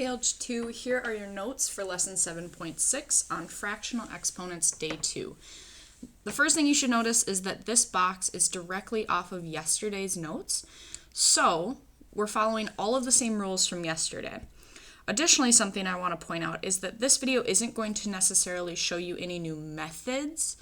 Page 2, here are your notes for lesson 7.6 on fractional exponents day 2. The first thing you should notice is that this box is directly off of yesterday's notes, so we're following all of the same rules from yesterday. Additionally, something I want to point out is that this video isn't going to necessarily show you any new methods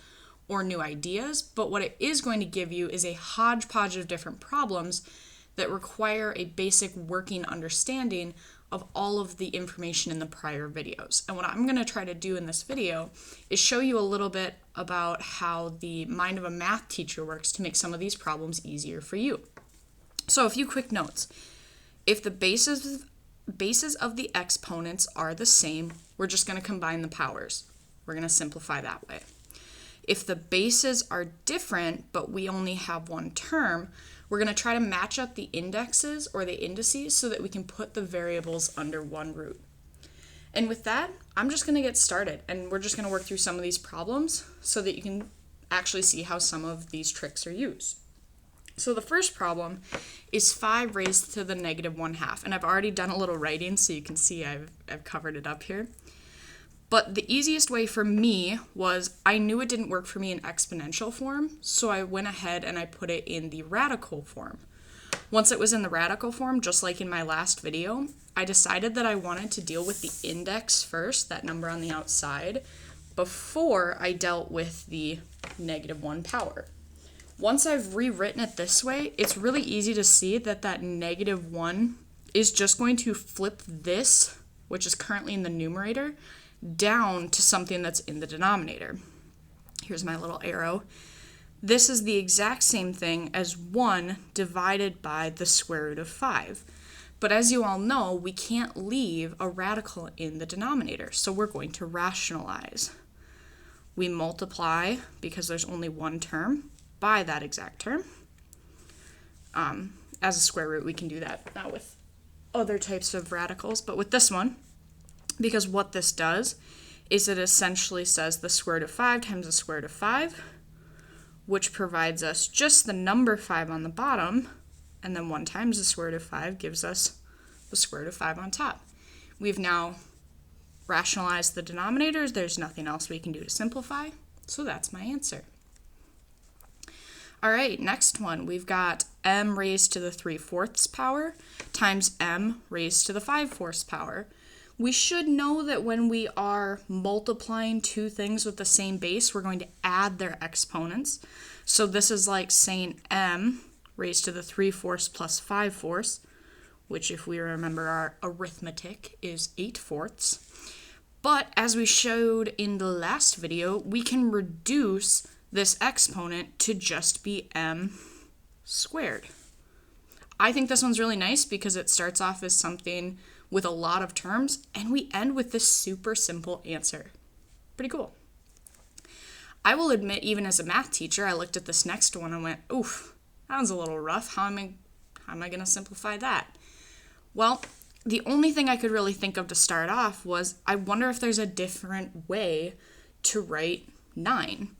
or new ideas, but what it is going to give you is a hodgepodge of different problems that require a basic working understanding of all of the information in the prior videos. And what I'm going to try to do in this video is show you a little bit about how the mind of a math teacher works to make some of these problems easier for you. So a few quick notes. If the bases of the exponents are the same, we're just going to combine the powers. We're going to simplify that way. If the bases are different, but we only have one term, we're going to try to match up the indexes or the indices so that we can put the variables under one root. And with that, I'm just going to get started, and we're just going to work through some of these problems so that you can actually see how some of these tricks are used. So the first problem is 5 raised to the negative 1/2, and I've already done a little writing so you can see I've covered it up here. But the easiest way for me was I knew it didn't work for me in exponential form, so I went ahead and I put it in the radical form. Once it was in the radical form, just like in my last video, I decided that I wanted to deal with the index first, that number on the outside, before I dealt with the negative 1 power. Once I've rewritten it this way, it's really easy to see that that negative 1 is just going to flip this, which is currently in the numerator, down to something that's in the denominator. Here's my little arrow. This is the exact same thing as 1 divided by the square root of 5. But as you all know, we can't leave a radical in the denominator, so we're going to rationalize. We multiply, because there's only one term, by that exact term. As a square root, we can do that, not with other types of radicals, but with this one, because what this does is it essentially says the square root of 5 times the square root of 5, which provides us just the number 5 on the bottom, and then 1 times the square root of 5 gives us the square root of 5 on top. We've now rationalized the denominators. There's nothing else we can do to simplify, so that's my answer. All right, next one, we've got m raised to the 3/4 power times m raised to the 5/4 power. We should know that when we are multiplying two things with the same base, we're going to add their exponents. So this is like saying m raised to the 3/4 plus 5/4, which if we remember our arithmetic is 8/4. But as we showed in the last video, we can reduce this exponent to just be m squared. I think this one's really nice because it starts off as something with a lot of terms, and we end with this super simple answer. Pretty cool. I will admit, even as a math teacher, I looked at this next one and went, oof, that one's a little rough. How am I going to simplify that? Well, the only thing I could really think of to start off was, I wonder if there's a different way to write 9.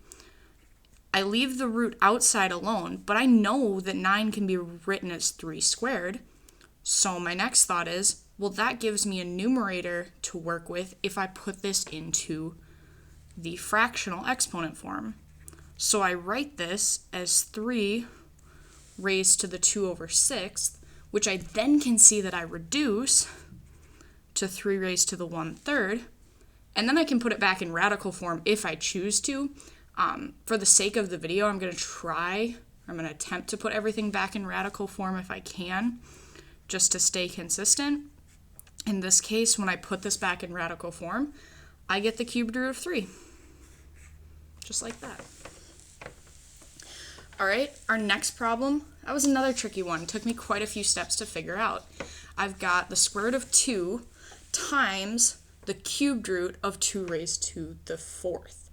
I leave the root outside alone, but I know that 9 can be written as 3 squared. So my next thought is, well, that gives me a numerator to work with if I put this into the fractional exponent form. So I write this as 3 raised to the 2/6, which I then can see that I reduce to 3 raised to the 1/3, and then I can put it back in radical form if I choose to. For the sake of the video, I'm going to attempt to put everything back in radical form if I can, just to stay consistent. In this case, when I put this back in radical form, I get the cubed root of 3. Just like that. All right, our next problem, that was another tricky one. It took me quite a few steps to figure out. I've got the square root of 2 times the cubed root of 2 raised to the 4th.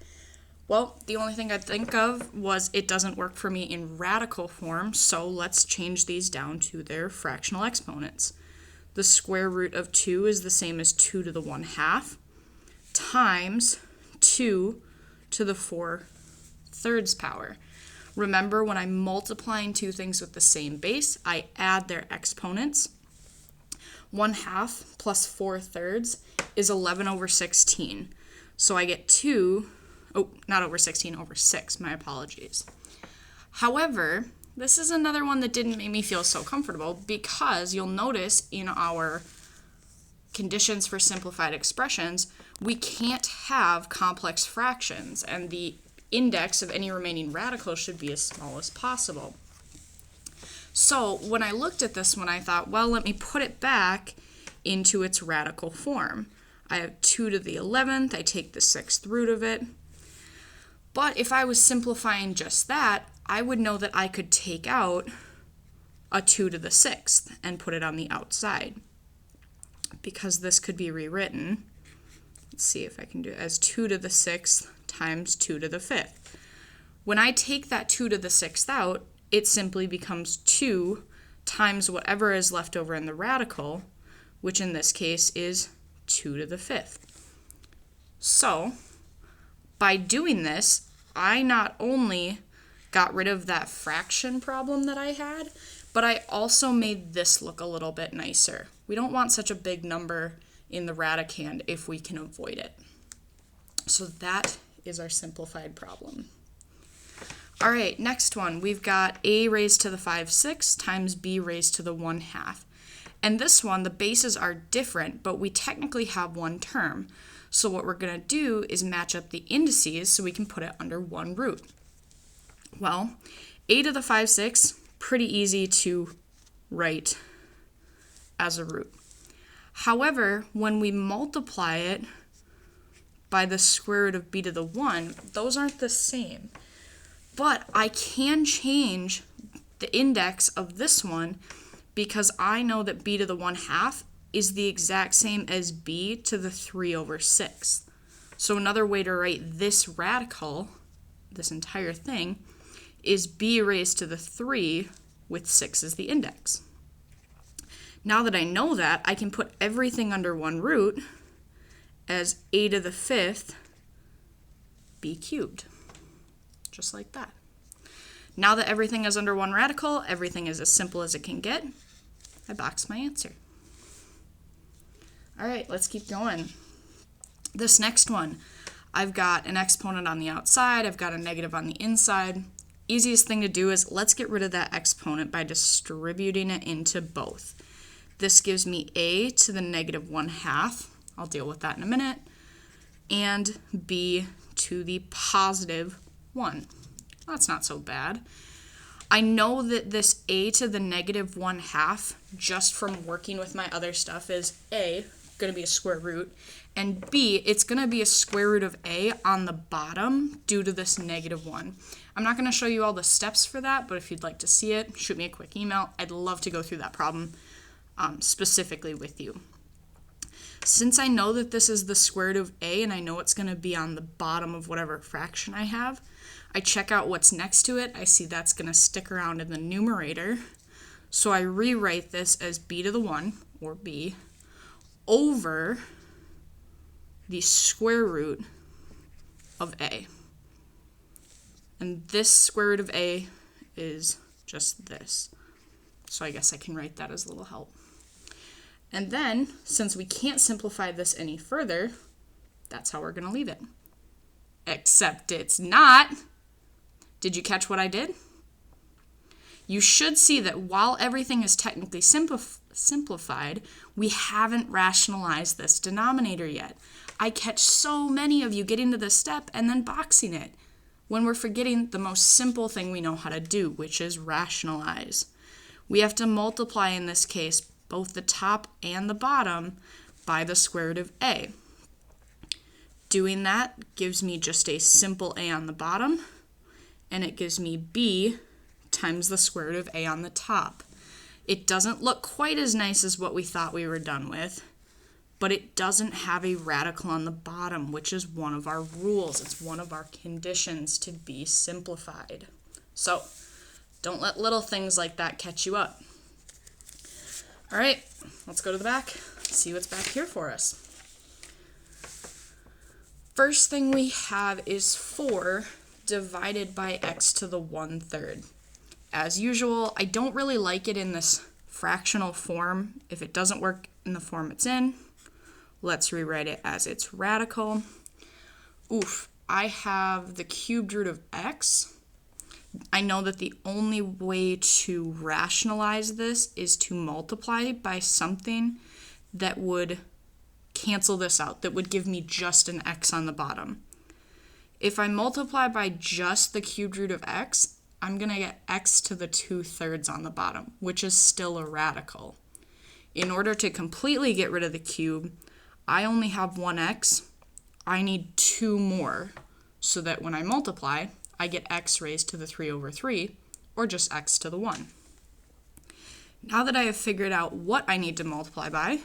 Well, the only thing I'd think of was it doesn't work for me in radical form, so let's change these down to their fractional exponents. The square root of 2 is the same as 2 to the 1/2 times 2 to the 4/3 power. Remember, when I'm multiplying two things with the same base, I add their exponents. 1/2 plus 4/3 is 11 over 16. So I get 2, not over 16, over 6, my apologies. However, this is another one that didn't make me feel so comfortable because you'll notice in our conditions for simplified expressions, we can't have complex fractions, and the index of any remaining radical should be as small as possible. So when I looked at this one, I thought, well, let me put it back into its radical form. I have 2 to the 11th, I take the 6th root of it. But if I was simplifying just that, I would know that I could take out a 2 to the 6th and put it on the outside. Because this could be rewritten, let's see if I can do it, as 2 to the 6th times 2 to the 5th. When I take that 2 to the 6th out, it simply becomes 2 times whatever is left over in the radical, which in this case is 2 to the 5th. So, by doing this, I not only got rid of that fraction problem that I had, but I also made this look a little bit nicer. We don't want such a big number in the radicand if we can avoid it. So that is our simplified problem. All right, next one, we've got a raised to the 5/6 times b raised to the 1/2. And this one, the bases are different, but we technically have one term. So what we're going to do is match up the indices so we can put it under one root. Well, a to the 5/6, pretty easy to write as a root. However, when we multiply it by the square root of b to the 1, those aren't the same. But I can change the index of this one because I know that b to the 1/2 is the exact same as b to the 3/6. So another way to write this radical, this entire thing, is b raised to the 3 with 6 as the index. Now that I know that, I can put everything under one root as a to the 5th b cubed. Just like that. Now that everything is under one radical, everything is as simple as it can get. I box my answer. All right, let's keep going. This next one, I've got an exponent on the outside, I've got a negative on the inside. Easiest thing to do is let's get rid of that exponent by distributing it into both. This gives me a to the negative 1/2. I'll deal with that in a minute. And b to the positive 1. That's not so bad. I know that this a to the negative 1/2, just from working with my other stuff, is a, going to be a square root, and b, it's going to be a square root of a on the bottom due to this negative 1. I'm not going to show you all the steps for that, but if you'd like to see it, shoot me a quick email. I'd love to go through that problem specifically with you. Since I know that this is the square root of a and I know it's going to be on the bottom of whatever fraction I have, I check out what's next to it. I see that's going to stick around in the numerator. So I rewrite this as b to the 1, or b, over the square root of a. And this square root of a is just this. So I guess I can write that as a little help. And then, since we can't simplify this any further, that's how we're going to leave it. Except it's not. Did you catch what I did? You should see that while everything is technically simplified, we haven't rationalized this denominator yet. I catch so many of you getting to this step and then boxing it when we're forgetting the most simple thing we know how to do, which is rationalize. We have to multiply, in this case, both the top and the bottom by the square root of a. Doing that gives me just a simple a on the bottom, and it gives me b times the square root of a on the top. It doesn't look quite as nice as what we thought we were done with, but it doesn't have a radical on the bottom, which is one of our rules. It's one of our conditions to be simplified. So don't let little things like that catch you up. All right, let's go to the back, see what's back here for us. First thing we have is 4 divided by x to the 1/3. As usual, I don't really like it in this fractional form. If it doesn't work in the form it's in. Let's rewrite it as its radical. Oof, I have the cubed root of x. I know that the only way to rationalize this is to multiply by something that would cancel this out, that would give me just an x on the bottom. If I multiply by just the cubed root of x, I'm going to get x to the 2/3 on the bottom, which is still a radical. In order to completely get rid of the cube, I only have one x. I need 2 more, so that when I multiply, I get x raised to the 3/3, or just x to the 1. Now that I have figured out what I need to multiply by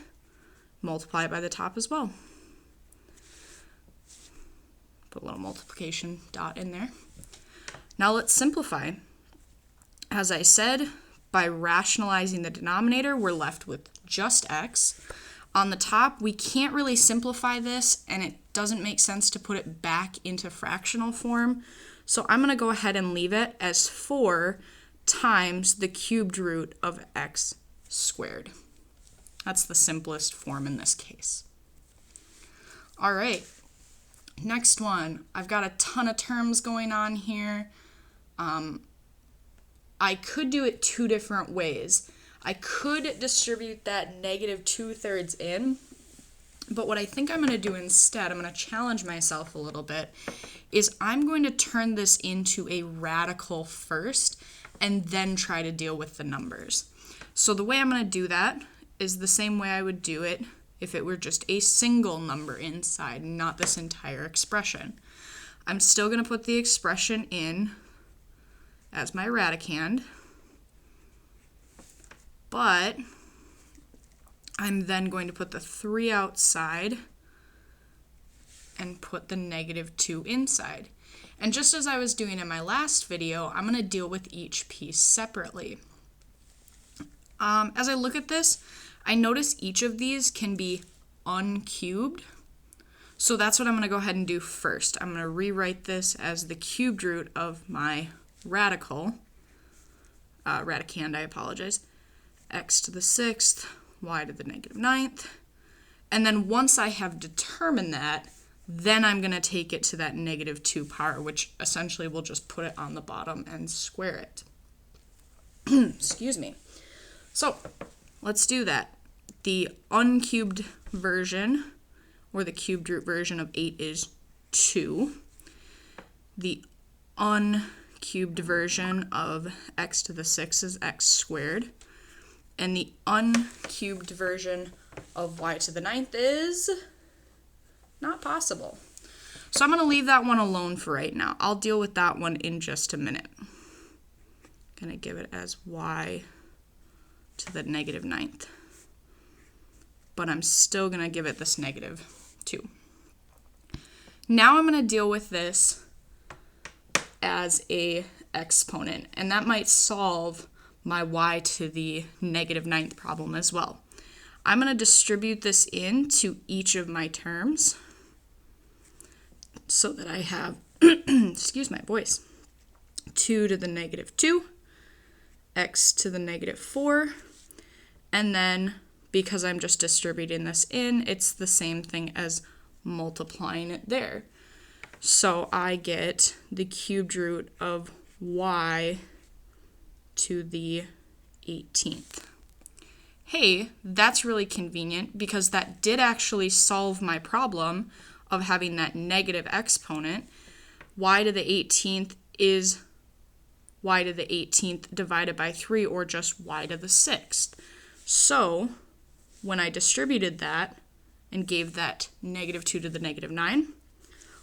the top as well. Put a little multiplication dot in there. Now let's simplify. As I said, by rationalizing the denominator, we're left with just x. On the top, we can't really simplify this, and it doesn't make sense to put it back into fractional form. So I'm going to go ahead and leave it as 4 times the cubed root of x squared. That's the simplest form in this case. All right, next one. I've got a ton of terms going on here. I could do it 2 different ways. I could distribute that negative 2/3 in, but what I think I'm going to do instead, I'm going to challenge myself a little bit, is I'm going to turn this into a radical first and then try to deal with the numbers. So the way I'm going to do that is the same way I would do it if it were just a single number inside, not this entire expression. I'm still going to put the expression in as my radicand, but I'm then going to put the 3 outside and put the negative 2 inside. And just as I was doing in my last video, I'm going to deal with each piece separately. As I look at this, I notice each of these can be uncubed. So that's what I'm going to go ahead and do first. I'm going to rewrite this as the cubed root of my radicand, I apologize, x to the 6th, y to the negative 9th. And then once I have determined that, then I'm going to take it to that negative 2 power, which essentially will just put it on the bottom and square it. Excuse me. So let's do that. The uncubed version, or the cubed root version of 8 is 2. The uncubed version of x to the 6 is x squared. And the uncubed version of y to the 9th is not possible. So I'm going to leave that one alone for right now. I'll deal with that one in just a minute. I'm going to give it as y to the negative 9th. But I'm still going to give it this negative 2. Now I'm going to deal with this as a exponent, and that might solve my y to the negative 9th problem as well. I'm going to distribute this into each of my terms so that I have, excuse my voice, 2 to the negative 2, x to the negative 4, and then because I'm just distributing this in, it's the same thing as multiplying it there. So I get the cubed root of y to the 18th. Hey, that's really convenient because that did actually solve my problem of having that negative exponent. Y to the 18th is y to the 18th divided by 3, or just y to the 6th. So when I distributed that and gave that negative 2 to the negative 9,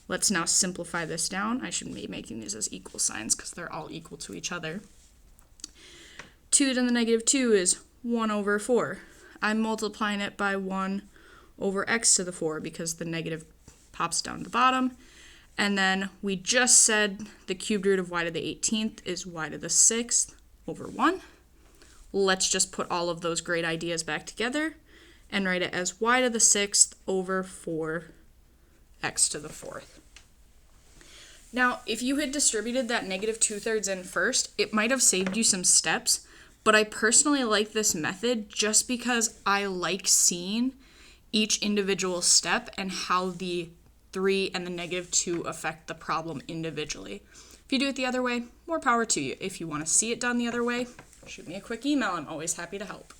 let's now simplify this down. I should be making these as equal signs because they're all equal to each other. 2 to the negative 2 is 1 over 4. I'm multiplying it by 1 over x to the 4 because the negative pops down to the bottom. And then we just said the cubed root of y to the 18th is y to the 6th over 1. Let's just put all of those great ideas back together and write it as y to the 6th over 4 x to the 4th. Now, if you had distributed that negative 2/3 in first, it might have saved you some steps, But I personally like this method just because I like seeing each individual step and how the 3 and the -2 affect the problem individually. If you do it the other way, more power to you. If you want to see it done the other way, shoot me a quick email. I'm always happy to help.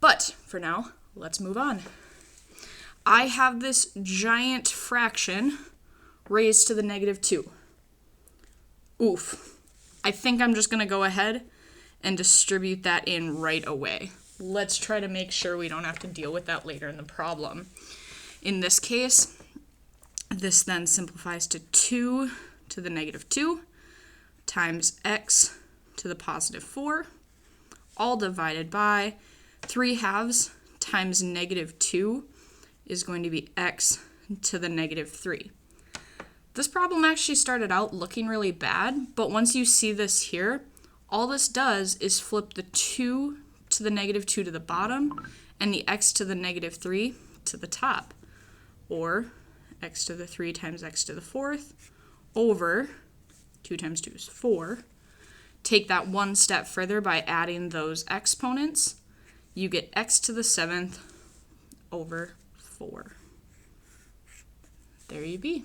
But for now, let's move on. I have this giant fraction raised to the -2. Oof. I think I'm just going to go ahead and distribute that in right away. Let's try to make sure we don't have to deal with that later in the problem. In this case, this then simplifies to 2 to the -2 times x to the +4, all divided by 3/2 times -2 is going to be x to the -3. This problem actually started out looking really bad, but once you see this here, all this does is flip the 2 to the -2 to the bottom and the x to the -3 to the top, or x to the 3 times x to the 4th over 2 times 2 is 4. Take that one step further by adding those exponents. You get x to the 7th over 4. There you be.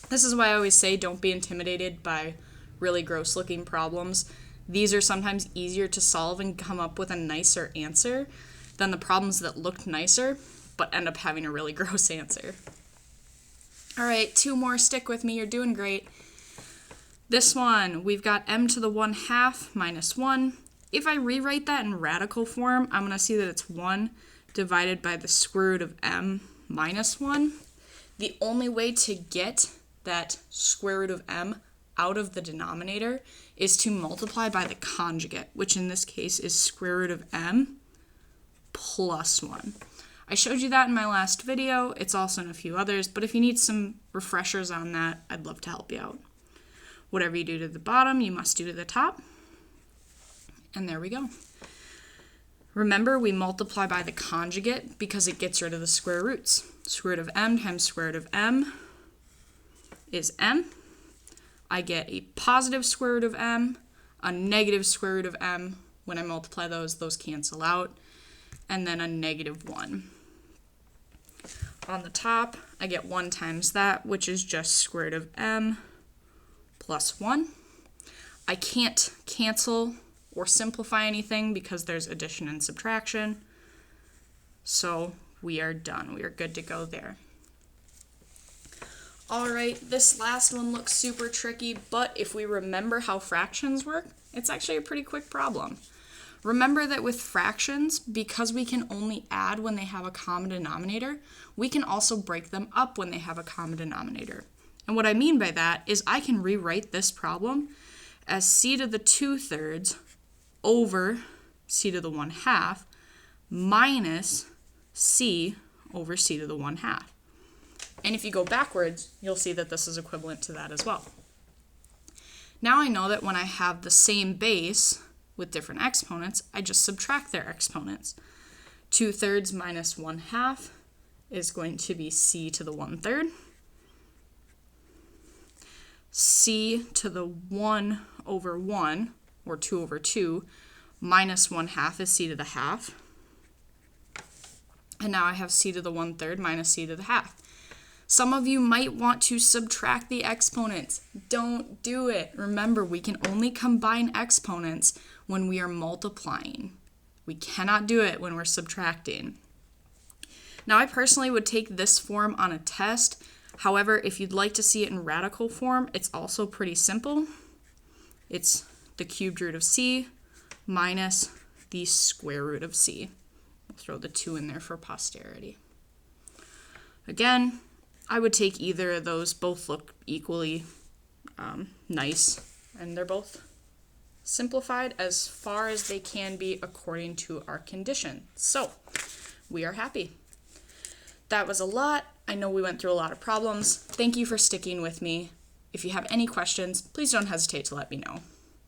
This is why I always say don't be intimidated by really gross looking problems. These are sometimes easier to solve and come up with a nicer answer than the problems that looked nicer but end up having a really gross answer. All right, 2 more. Stick with me. You're doing great. This one, we've got m to the 1/2 minus 1. If I rewrite that in radical form, I'm going to see that it's 1 divided by the square root of m minus 1. The only way to get that square root of m out of the denominator is to multiply by the conjugate, which in this case is square root of m plus 1. I showed you that in my last video. It's also in a few others, but if you need some refreshers on that, I'd love to help you out. Whatever you do to the bottom, you must do to the top. And there we go. Remember, we multiply by the conjugate because it gets rid of the square roots. Square root of m times square root of m is m. I get a positive square root of m, a negative square root of m. When I multiply those cancel out, and then a -1. On the top, I get 1 times that, which is just square root of m plus 1. I can't cancel or simplify anything because there's addition and subtraction. So we are done. We are good to go there. All right, this last one looks super tricky, but if we remember how fractions work, it's actually a pretty quick problem. Remember that with fractions, because we can only add when they have a common denominator, we can also break them up when they have a common denominator. And what I mean by that is I can rewrite this problem as c to the 2/3 over c to the 1/2 minus c over c to the 1/2. And if you go backwards, you'll see that this is equivalent to that as well. Now I know that when I have the same base with different exponents, I just subtract their exponents. 2/3 minus 1/2 is going to be c to the 1/3. C to the 1 over 1, or 2 over 2, minus 1/2 is c to the 1/2. And now I have c to the 1/3 minus c to the 1/2. Some of you might want to subtract the exponents. Don't do it. Remember, we can only combine exponents when we are multiplying. We cannot do it when we're subtracting. Now, I personally would take this form on a test. However, if you'd like to see it in radical form, it's also pretty simple. It's the cubed root of c minus the square root of c. We'll throw the 2 in there for posterity. Again, I would take either of those. Both look equally nice, and they're both simplified as far as they can be according to our condition. So, we are happy. That was a lot. I know we went through a lot of problems. Thank you for sticking with me. If you have any questions, please don't hesitate to let me know.